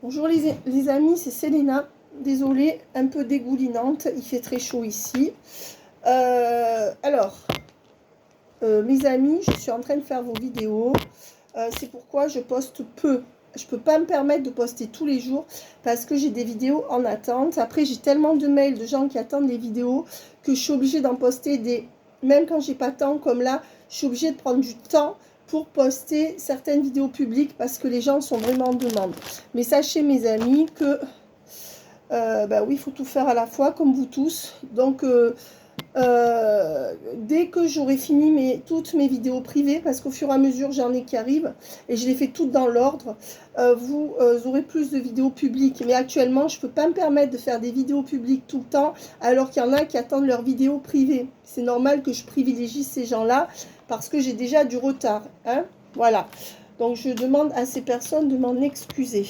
Bonjour les amis, c'est Selena. Désolée, un peu dégoulinante, il fait très chaud ici. Mes amis, je suis en train de faire vos vidéos. C'est pourquoi je poste peu. Je ne peux pas me permettre de poster tous les jours parce que j'ai des vidéos en attente. Après, j'ai tellement de mails de gens qui attendent les vidéos que je suis obligée d'en poster des... Même quand j'ai pas de temps, comme là, je suis obligée de prendre du temps pour poster certaines vidéos publiques parce que les gens sont vraiment en demande. Mais sachez, mes amis, que oui, il faut tout faire à la fois, comme vous tous. Donc, dès que j'aurai fini toutes mes vidéos privées, parce qu'au fur et à mesure j'en ai qui arrivent et je les fais toutes dans l'ordre, vous aurez plus de vidéos publiques. Mais actuellement je ne peux pas me permettre de faire des vidéos publiques tout le temps alors qu'il y en a qui attendent leurs vidéos privées. C'est normal que je privilégie ces gens-là parce que j'ai déjà du retard, hein. Voilà, donc je demande à ces personnes de m'en excuser.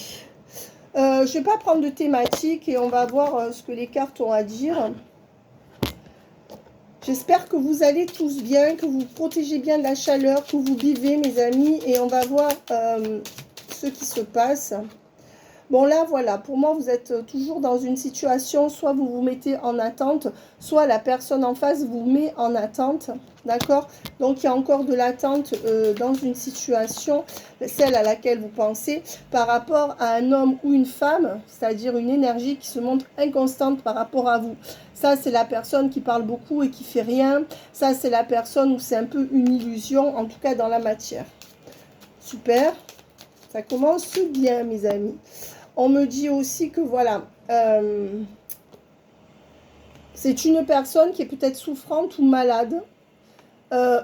Je ne vais pas prendre de thématique et on va voir ce que les cartes ont à dire. J'espère que vous allez tous bien, que vous protégez bien de la chaleur, que vous vivez, mes amis. Et on va voir ce qui se passe. Bon, là, voilà. Pour moi, vous êtes toujours dans une situation, soit vous vous mettez en attente, soit la personne en face vous met en attente. D'accord? Donc, il y a encore de l'attente dans une situation, celle à laquelle vous pensez, par rapport à un homme ou une femme, c'est-à-dire une énergie qui se montre inconstante par rapport à vous. Ça, c'est la personne qui parle beaucoup et qui fait rien. Ça, c'est la personne où c'est un peu une illusion, en tout cas dans la matière. Super. Ça commence bien, mes amis. On me dit aussi que voilà, c'est une personne qui est peut-être souffrante ou malade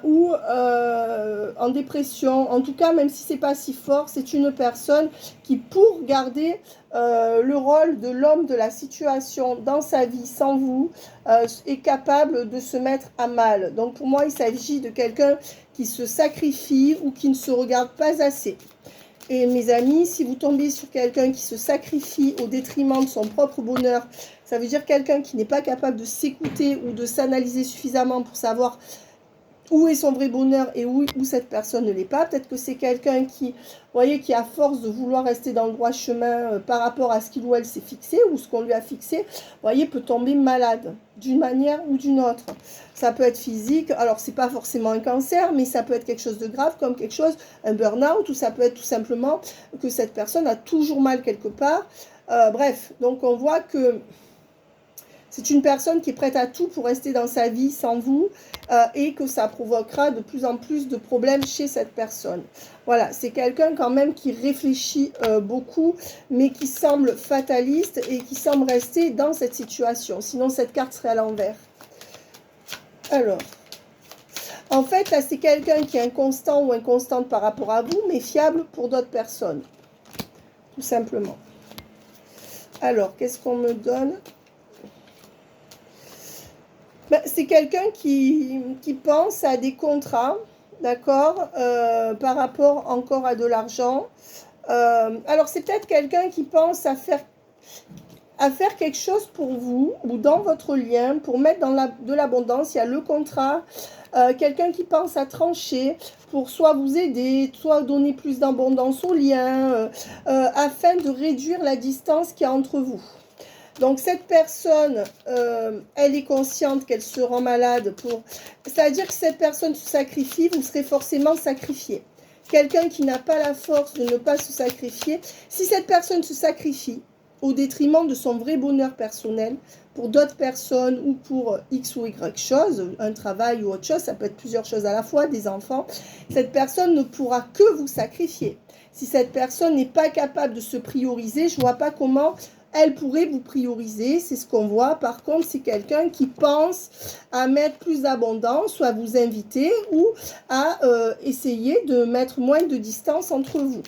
ou en dépression. En tout cas, même si c'est pas si fort, c'est une personne qui, pour garder le rôle de l'homme de la situation dans sa vie sans vous, est capable de se mettre à mal. Donc pour moi, il s'agit de quelqu'un qui se sacrifie ou qui ne se regarde pas assez. Et mes amis, si vous tombez sur quelqu'un qui se sacrifie au détriment de son propre bonheur, ça veut dire quelqu'un qui n'est pas capable de s'écouter ou de s'analyser suffisamment pour savoir où est son vrai bonheur et où cette personne ne l'est pas. Peut-être que c'est quelqu'un qui, vous voyez, qui à force de vouloir rester dans le droit chemin par rapport à ce qu'il ou elle s'est fixé ou ce qu'on lui a fixé, vous voyez, peut tomber malade d'une manière ou d'une autre. Ça peut être physique, alors c'est pas forcément un cancer, mais ça peut être quelque chose de grave comme quelque chose, un burn-out, ou ça peut être tout simplement que cette personne a toujours mal quelque part. Bref, donc on voit que c'est une personne qui est prête à tout pour rester dans sa vie sans vous et que ça provoquera de plus en plus de problèmes chez cette personne. Voilà, c'est quelqu'un quand même qui réfléchit beaucoup, mais qui semble fataliste et qui semble rester dans cette situation. Sinon, cette carte serait à l'envers. Alors, en fait, là, c'est quelqu'un qui est inconstant ou inconstante par rapport à vous, mais fiable pour d'autres personnes. Tout simplement. Alors, qu'est-ce qu'on me donne ? C'est quelqu'un qui pense à des contrats, d'accord, par rapport encore à de l'argent. Alors, c'est peut-être quelqu'un qui pense à faire quelque chose pour vous ou dans votre lien, pour mettre de l'abondance. Il y a le contrat. Quelqu'un qui pense à trancher pour soit vous aider, soit donner plus d'abondance au lien, afin de réduire la distance qu'il y a entre vous. Donc cette personne, elle est consciente qu'elle se rend malade c'est-à-dire que cette personne se sacrifie, vous serez forcément sacrifié. Quelqu'un qui n'a pas la force de ne pas se sacrifier, si cette personne se sacrifie au détriment de son vrai bonheur personnel, pour d'autres personnes ou pour X ou Y chose, un travail ou autre chose, ça peut être plusieurs choses à la fois, des enfants, cette personne ne pourra que vous sacrifier. Si cette personne n'est pas capable de se prioriser, je ne vois pas comment elle pourrait vous prioriser, c'est ce qu'on voit. Par contre, c'est quelqu'un qui pense à mettre plus d'abondance, soit à vous inviter ou à essayer de mettre moins de distance entre vous.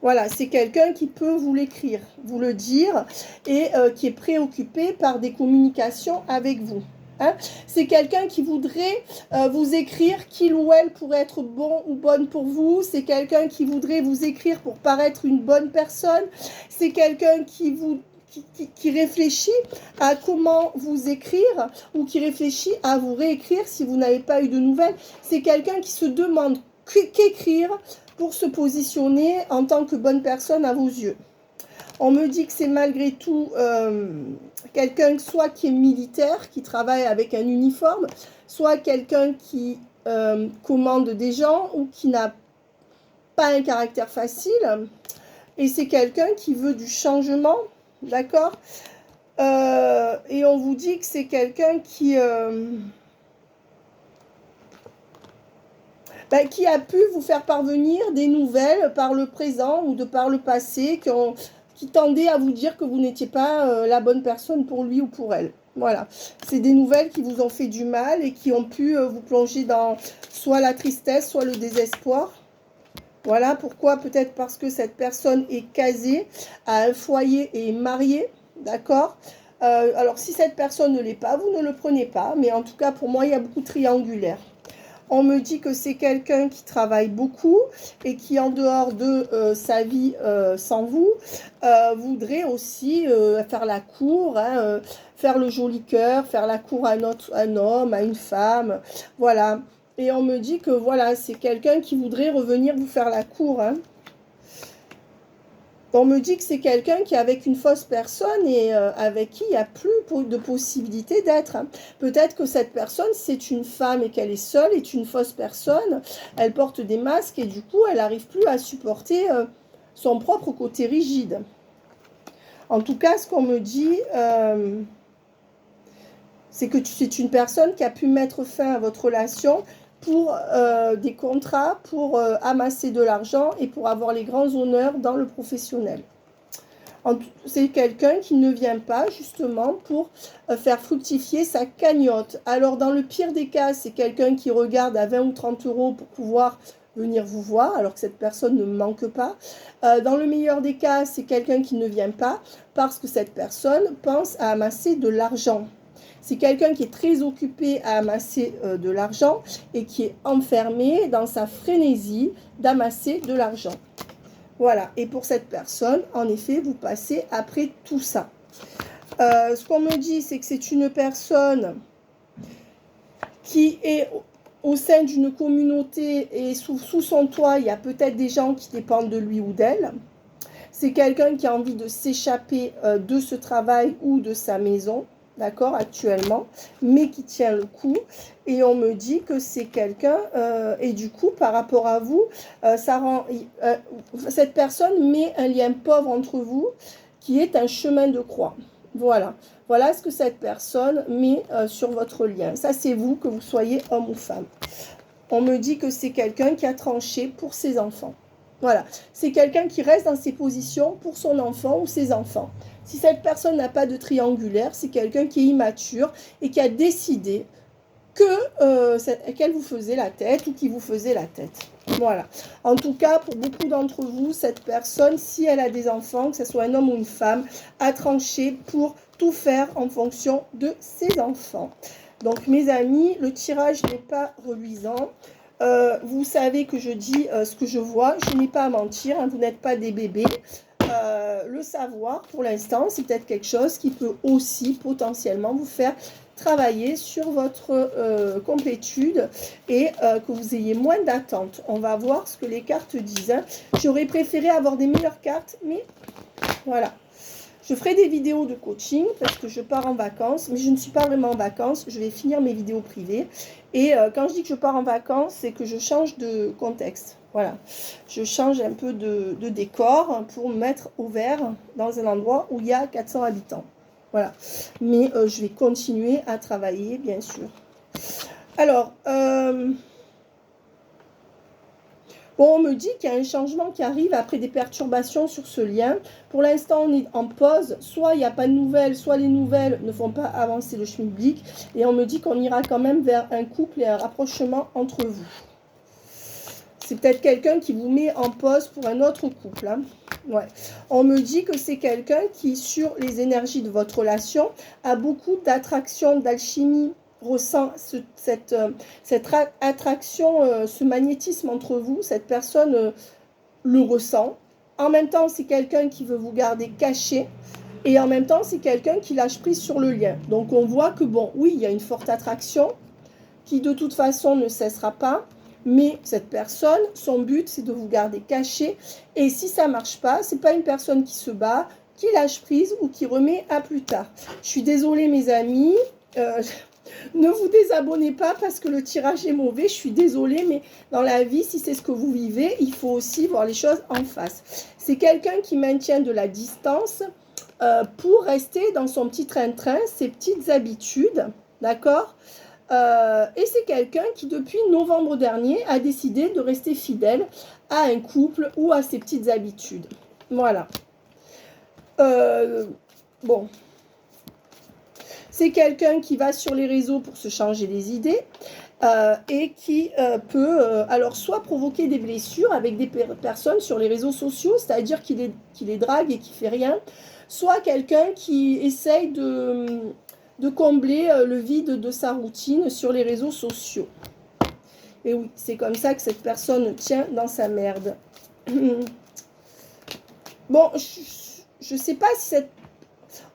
Voilà, c'est quelqu'un qui peut vous l'écrire, vous le dire, et qui est préoccupé par des communications avec vous. Hein? C'est quelqu'un qui voudrait vous écrire qu'il ou elle pourrait être bon ou bonne pour vous. C'est quelqu'un qui voudrait vous écrire pour paraître une bonne personne. C'est quelqu'un qui réfléchit à comment vous écrire ou qui réfléchit à vous réécrire si vous n'avez pas eu de nouvelles. C'est quelqu'un qui se demande qu'écrire pour se positionner en tant que bonne personne à vos yeux. On me dit que c'est malgré tout quelqu'un soit qui est militaire, qui travaille avec un uniforme, soit quelqu'un qui commande des gens ou qui n'a pas un caractère facile. Et c'est quelqu'un qui veut du changement, d'accord? Et on vous dit que c'est quelqu'un qui a pu vous faire parvenir des nouvelles par le présent ou de par le passé qui tendaient à vous dire que vous n'étiez pas la bonne personne pour lui ou pour elle. Voilà, c'est des nouvelles qui vous ont fait du mal et qui ont pu vous plonger dans soit la tristesse, soit le désespoir. Voilà pourquoi, peut-être parce que cette personne est casée, a un foyer et est mariée, d'accord? Alors si cette personne ne l'est pas, vous ne le prenez pas, mais en tout cas pour moi il y a beaucoup de triangulaire. On me dit que c'est quelqu'un qui travaille beaucoup et qui, en dehors de sa vie sans vous, voudrait aussi faire la cour, hein, faire le joli cœur, faire la cour à un homme, à une femme, voilà. Et on me dit que voilà, c'est quelqu'un qui voudrait revenir vous faire la cour, hein. On me dit que c'est quelqu'un qui est avec une fausse personne et avec qui il n'y a plus de possibilité d'être, hein. Peut-être que cette personne, c'est une femme et qu'elle est seule, est une fausse personne. Elle porte des masques et du coup, elle n'arrive plus à supporter son propre côté rigide. En tout cas, ce qu'on me dit, c'est que c'est une personne qui a pu mettre fin à votre relation pour des contrats, pour amasser de l'argent et pour avoir les grands honneurs dans le professionnel. C'est quelqu'un qui ne vient pas justement pour faire fructifier sa cagnotte. Alors dans le pire des cas, c'est quelqu'un qui regarde à 20 ou 30 euros pour pouvoir venir vous voir, alors que cette personne ne manque pas. Dans le meilleur des cas, c'est quelqu'un qui ne vient pas parce que cette personne pense à amasser de l'argent. C'est quelqu'un qui est très occupé à amasser de l'argent et qui est enfermé dans sa frénésie d'amasser de l'argent. Voilà, et pour cette personne, en effet, vous passez après tout ça. Ce qu'on me dit, c'est que c'est une personne qui est au sein d'une communauté et sous son toit, il y a peut-être des gens qui dépendent de lui ou d'elle. C'est quelqu'un qui a envie de s'échapper de ce travail ou de sa maison, d'accord, actuellement, mais qui tient le coup. Et on me dit que c'est quelqu'un, et du coup, par rapport à vous, cette personne met un lien pauvre entre vous, qui est un chemin de croix. Voilà. Voilà ce que cette personne met sur votre lien. Ça, c'est vous, que vous soyez homme ou femme. On me dit que c'est quelqu'un qui a tranché pour ses enfants. Voilà. C'est quelqu'un qui reste dans ses positions pour son enfant ou ses enfants. Si cette personne n'a pas de triangulaire, c'est quelqu'un qui est immature et qui a décidé qu'elle vous faisait la tête ou qui vous faisait la tête. Voilà. En tout cas, pour beaucoup d'entre vous, cette personne, si elle a des enfants, que ce soit un homme ou une femme, a tranché pour tout faire en fonction de ses enfants. Donc, mes amis, le tirage n'est pas reluisant. Vous savez que je dis ce que je vois. Je n'ai pas à mentir, hein, vous n'êtes pas des bébés. Le savoir, pour l'instant, c'est peut-être quelque chose qui peut aussi potentiellement vous faire travailler sur votre complétude et que vous ayez moins d'attentes. On va voir ce que les cartes disent, hein. J'aurais préféré avoir des meilleures cartes, mais voilà. Je ferai des vidéos de coaching parce que je pars en vacances, mais je ne suis pas vraiment en vacances. Je vais finir mes vidéos privées. Et quand je dis que je pars en vacances, c'est que je change de contexte. Voilà. Je change un peu de décor pour me mettre au vert dans un endroit où il y a 400 habitants. Voilà. Mais je vais continuer à travailler, bien sûr. Alors, bon, on me dit qu'il y a un changement qui arrive après des perturbations sur ce lien. Pour l'instant, on est en pause. Soit il n'y a pas de nouvelles, soit les nouvelles ne font pas avancer le schmilblick. Et on me dit qu'on ira quand même vers un couple et un rapprochement entre vous. C'est peut-être quelqu'un qui vous met en pause pour un autre couple, hein. Ouais. On me dit que c'est quelqu'un qui, sur les énergies de votre relation, a beaucoup d'attraction, d'alchimie, ressent cette attraction, ce magnétisme entre vous. Cette personne le ressent. En même temps, c'est quelqu'un qui veut vous garder caché. Et en même temps, c'est quelqu'un qui lâche prise sur le lien. Donc, on voit que, bon, oui, il y a une forte attraction qui, de toute façon, ne cessera pas. Mais cette personne, son but, c'est de vous garder caché. Et si ça ne marche pas, ce n'est pas une personne qui se bat, qui lâche prise ou qui remet à plus tard. Je suis désolée mes amis, ne vous désabonnez pas parce que le tirage est mauvais, je suis désolée, mais dans la vie, si c'est ce que vous vivez, il faut aussi voir les choses en face. C'est quelqu'un qui maintient de la distance pour rester dans son petit train-train, ses petites habitudes, d'accord ? Et c'est quelqu'un qui, depuis novembre dernier, a décidé de rester fidèle à un couple ou à ses petites habitudes. Voilà. Bon. C'est quelqu'un qui va sur les réseaux pour se changer les idées et qui peut alors soit provoquer des blessures avec des personnes sur les réseaux sociaux, c'est-à-dire qu'il les drague et qui fait rien, soit quelqu'un qui essaye de combler le vide de sa routine sur les réseaux sociaux. Et oui, c'est comme ça que cette personne tient dans sa merde. Bon, je ne sais pas si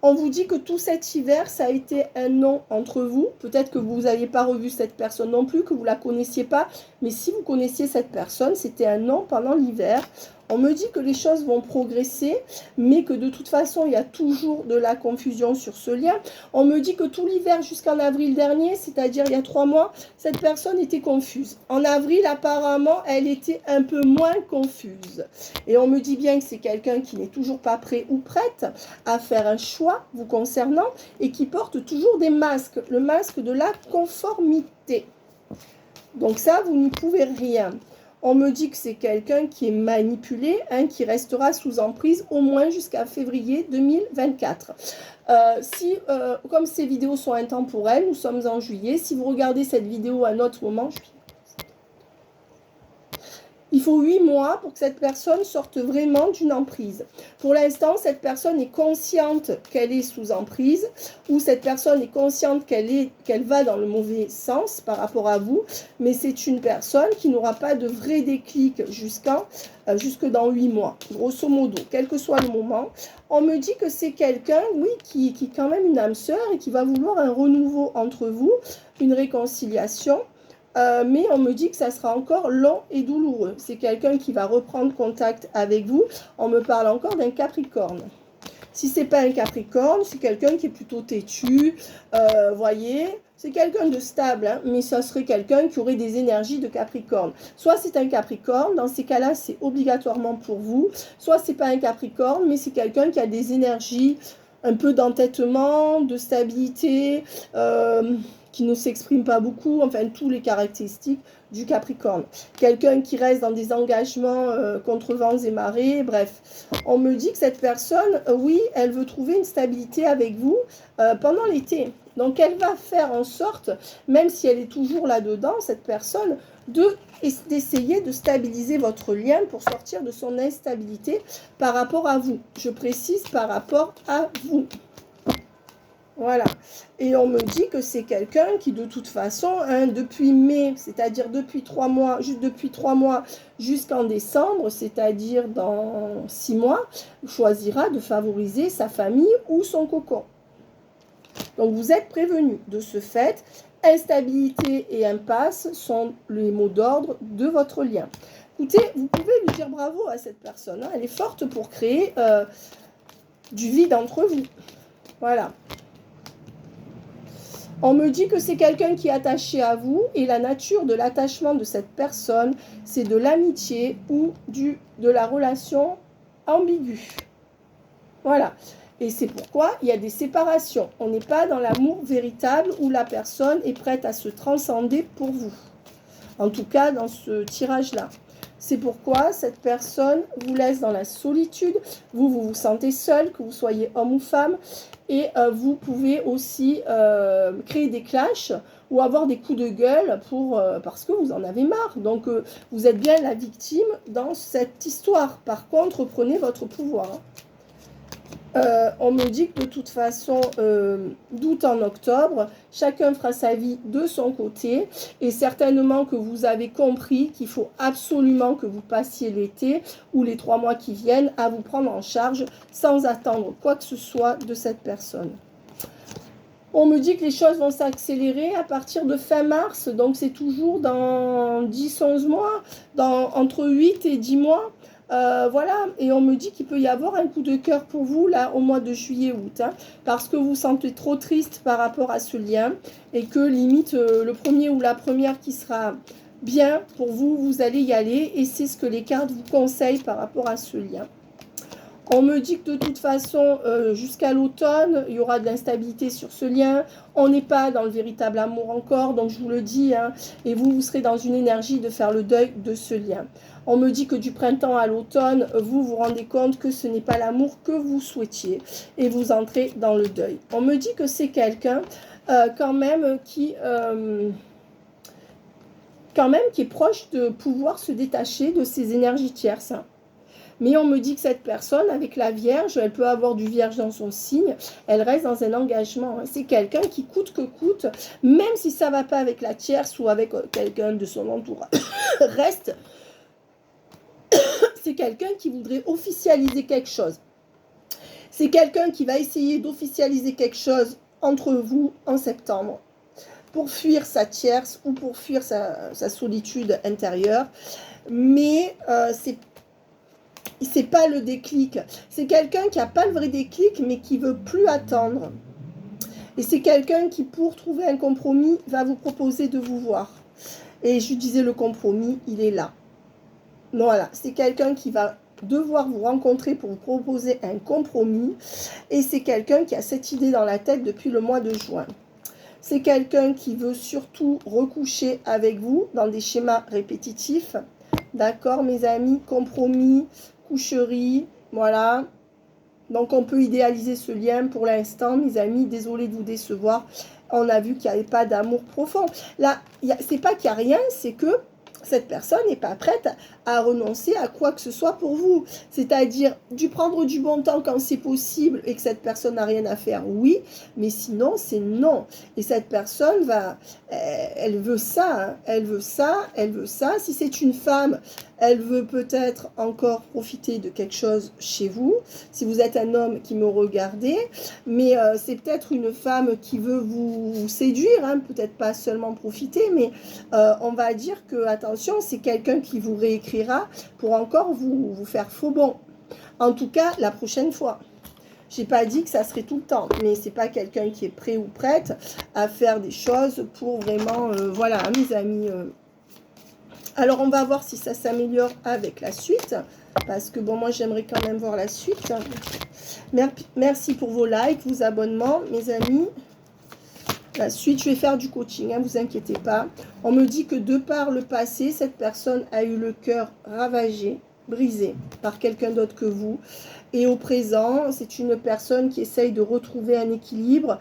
on vous dit que tout cet hiver, ça a été un non entre vous. Peut-être que vous n'aviez pas revu cette personne non plus, que vous ne la connaissiez pas. Mais si vous connaissiez cette personne, c'était un non pendant l'hiver. On me dit que les choses vont progresser, mais que de toute façon, il y a toujours de la confusion sur ce lien. On me dit que tout l'hiver jusqu'en avril dernier, c'est-à-dire il y a 3 mois, cette personne était confuse. En avril, apparemment, elle était un peu moins confuse. Et on me dit bien que c'est quelqu'un qui n'est toujours pas prêt ou prête à faire un choix vous concernant et qui porte toujours des masques, le masque de la conformité. Donc ça, vous n'y pouvez rien. On me dit que c'est quelqu'un qui est manipulé, qui restera sous emprise au moins jusqu'à février 2024. Comme ces vidéos sont intemporelles, nous sommes en juillet. Si vous regardez cette vidéo à un autre moment, il faut 8 mois pour que cette personne sorte vraiment d'une emprise. Pour l'instant, cette personne est consciente qu'elle est sous emprise ou cette personne est consciente qu'elle va dans le mauvais sens par rapport à vous, mais c'est une personne qui n'aura pas de vrai déclic jusque dans 8 mois, grosso modo, quel que soit le moment. On me dit que c'est quelqu'un, oui, qui est quand même une âme sœur et qui va vouloir un renouveau entre vous, une réconciliation. Mais on me dit que ça sera encore long et douloureux. C'est quelqu'un qui va reprendre contact avec vous. On me parle encore d'un Capricorne. Si ce n'est pas un Capricorne, c'est quelqu'un qui est plutôt têtu. Voyez, c'est quelqu'un de stable, hein, mais ça serait quelqu'un qui aurait des énergies de Capricorne. Soit c'est un Capricorne, dans ces cas-là, c'est obligatoirement pour vous. Soit c'est pas un Capricorne, mais c'est quelqu'un qui a des énergies un peu d'entêtement, de stabilité, qui ne s'exprime pas beaucoup, enfin, tous les caractéristiques du Capricorne. Quelqu'un qui reste dans des engagements contre vents et marées, bref. On me dit que cette personne, oui, elle veut trouver une stabilité avec vous pendant l'été. Donc, elle va faire en sorte, même si elle est toujours là-dedans, cette personne, d'essayer de stabiliser votre lien pour sortir de son instabilité par rapport à vous. Je précise par rapport à vous. Voilà. Et on me dit que c'est quelqu'un qui, de toute façon, depuis mai, c'est-à-dire depuis 3 mois, juste depuis 3 mois jusqu'en décembre, c'est-à-dire dans 6 mois, choisira de favoriser sa famille ou son cocon. Donc vous êtes prévenus. De ce fait, instabilité et impasse sont les mots d'ordre de votre lien. Écoutez, vous pouvez lui dire bravo à cette personne. Hein. Elle est forte pour créer du vide entre vous. Voilà. On me dit que c'est quelqu'un qui est attaché à vous et la nature de l'attachement de cette personne, c'est de l'amitié ou de la relation ambiguë. Voilà. Et c'est pourquoi il y a des séparations. On n'est pas dans l'amour véritable où la personne est prête à se transcender pour vous. En tout cas, dans ce tirage-là. C'est pourquoi cette personne vous laisse dans la solitude. Vous vous sentez seul, que vous soyez homme ou femme. Et vous pouvez aussi créer des clashs ou avoir des coups de gueule parce que vous en avez marre. Donc, vous êtes bien la victime dans cette histoire. Par contre, prenez votre pouvoir. On me dit que de toute façon, d'août en octobre, chacun fera sa vie de son côté et certainement que vous avez compris qu'il faut absolument que vous passiez l'été ou les 3 mois qui viennent à vous prendre en charge sans attendre quoi que ce soit de cette personne. On me dit que les choses vont s'accélérer à partir de fin mars, donc c'est toujours dans 10-11 mois, entre 8 et 10 mois. Voilà, et on me dit qu'il peut y avoir un coup de cœur pour vous, là, au mois de juillet-août, hein, parce que vous vous sentez trop triste par rapport à ce lien, et que limite, le premier ou la première qui sera bien pour vous, vous allez y aller, et c'est ce que les cartes vous conseillent par rapport à ce lien. On me dit que de toute façon, jusqu'à l'automne, il y aura de l'instabilité sur ce lien. On n'est pas dans le véritable amour encore, donc je vous le dis, hein, et vous, vous serez dans une énergie de faire le deuil de ce lien. On me dit que du printemps à l'automne, vous vous rendez compte que ce n'est pas l'amour que vous souhaitiez, et vous entrez dans le deuil. On me dit que c'est quelqu'un quand même qui est proche de pouvoir se détacher de ces énergies tierces. Mais on me dit que cette personne, avec la Vierge, elle peut avoir du Vierge dans son signe, elle reste dans un engagement. C'est quelqu'un qui, coûte que coûte, même si ça ne va pas avec la tierce ou avec quelqu'un de son entourage, reste, c'est quelqu'un qui voudrait officialiser quelque chose. C'est quelqu'un qui va essayer d'officialiser quelque chose entre vous en septembre, pour fuir sa tierce ou pour fuir sa solitude intérieure. Mais c'est pas le déclic. C'est quelqu'un qui n'a pas le vrai déclic, mais qui veut plus attendre. Et c'est quelqu'un qui, pour trouver un compromis, va vous proposer de vous voir. Et je disais, le compromis, il est là. Voilà, c'est quelqu'un qui va devoir vous rencontrer pour vous proposer un compromis. Et c'est quelqu'un qui a cette idée dans la tête depuis le mois de juin. C'est quelqu'un qui veut surtout recoucher avec vous dans des schémas répétitifs. D'accord, mes amis, compromis, coucherie, voilà. Donc on peut idéaliser ce lien pour l'instant, mes amis. Désolée de vous décevoir. On a vu qu'il n'y avait pas d'amour profond. Là, c'est pas qu'il n'y a rien, c'est que cette personne n'est pas prête à renoncer à quoi que ce soit pour vous. C'est-à-dire, du prendre du bon temps quand c'est possible et que cette personne n'a rien à faire, oui, mais sinon, c'est non. Et cette personne elle veut ça, hein, elle veut ça, elle veut ça. Si c'est une femme, elle veut peut-être encore profiter de quelque chose chez vous. Si vous êtes un homme qui me regardez, mais c'est peut-être une femme qui veut vous séduire, hein, peut-être pas seulement profiter, mais on va dire que, attention, c'est quelqu'un qui vous réécrira pour encore vous faire faux bon. En tout cas, la prochaine fois. J'ai pas dit que ça serait tout le temps, mais c'est pas quelqu'un qui est prêt ou prête à faire des choses pour vraiment, voilà, mes amis. Alors, on va voir si ça s'améliore avec la suite, parce que bon, moi, j'aimerais quand même voir la suite. Merci pour vos likes, vos abonnements, mes amis. La suite, je vais faire du coaching, hein, vous inquiétez pas. On me dit que de par le passé, cette personne a eu le cœur ravagé, brisé par quelqu'un d'autre que vous. Et au présent, c'est une personne qui essaye de retrouver un équilibre